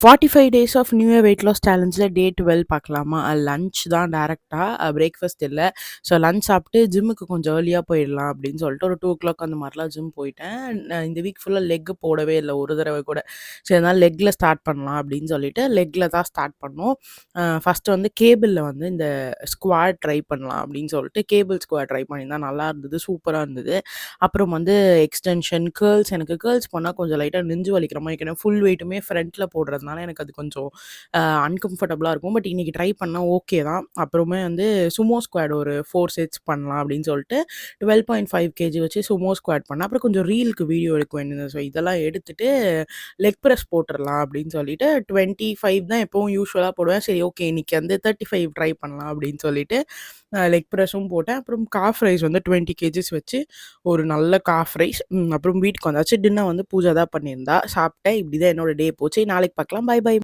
45 days of new year weight loss சேலஞ்சில day 12 பார்க்கலாமா? Lunch தான் டைரக்ட்டா பிரேக்ஃபாஸ்ட் இல்ல. ஸோ லஞ்ச் சாப்பிட்டு ஜிம்முக்கு கொஞ்சம் ஏர்லியா போயிடலாம் அப்படின்னு சொல்லிட்டு ஒரு 2:00 அந்த மாரிலாம் ஜிம் போயிட்டேன். நான் இந்த வீக் ஃபுல்லா லெக் போடவே இல்ல ஒரு தடவ கூட. சரி அதனால லெக்ல ஸ்டார்ட் பண்ணலாம் அப்படின்னு சொல்லிட்டு லெக்ல தான் ஸ்டார்ட் பண்ணோம். ஃபர்ஸ்ட்டு வந்து கேபிள்ல வந்து இந்த ஸ்குவாட் ட்ரை பண்ணலாம் அப்படின்னு சொல்லிட்டு கேபிள் ஸ்குவாட் ட்ரை பண்ணியிருந்தேன். நல்லா இருந்தது. சூப்பரா இருந்தது. அப்புறம் வந்து எக்ஸ்டென்ஷன், கேர்ல்ஸ் எனக்கு கேர்ல்ஸ் பண்ணா கொஞ்சம் லைட்டா நெஞ்சு வலிக்கிற மாரி ஏன்னா ஃபுல் வெயிட்டுமே ஃப்ரண்ட்ல போடுறதுனால எனக்கு அது கொஞ்சம் அன்கம்ஃபர்டபுளா இருக்கும். பட் இன்னைக்கு ட்ரை பண்ணா ஓகே தான். அப்புறமே வந்து சுமோ ஸ்குவாட் ஒரு 4 செட்ஸ் பண்ணலாம் அப்படின்னு சொல்லிட்டு 12.5 கேஜி வச்சு சுமோ ஸ்குவாட் பண்ணேன். அப்புறம் கொஞ்சம் ரீலுக்கு வீடியோ எடுக்க வேண்டியது. ஸோ இதெல்லாம் எடுத்துட்டு லெக் பிரஸ் போட்டுறலாம் அப்படின்னு சொல்லிட்டு 25 தான் எப்பவும் யூசுவலா போடுவேன். சரி ஓகே இன்னைக்கு வந்து 35 ட்ரை பண்ணலாம் அப்படின்னு சொல்லிட்டு லெக் பிரஸும் போட்டேன். அப்புறம் காஃப் ரைஸ் வந்து 20 கேஜிஸ் வச்சு ஒரு நல்ல காஃப் ரைஸ். அப்புறம் வீட்டுக்கு வந்தாச்சு. டின்னர் வந்து பூஜா தான் பண்ணியிருந்தா. சாப்பிட்டேன். இப்படி தான் என்னோட டே போச்சு. நாளைக்கு பார்க்கலாம். பாய் பாய்.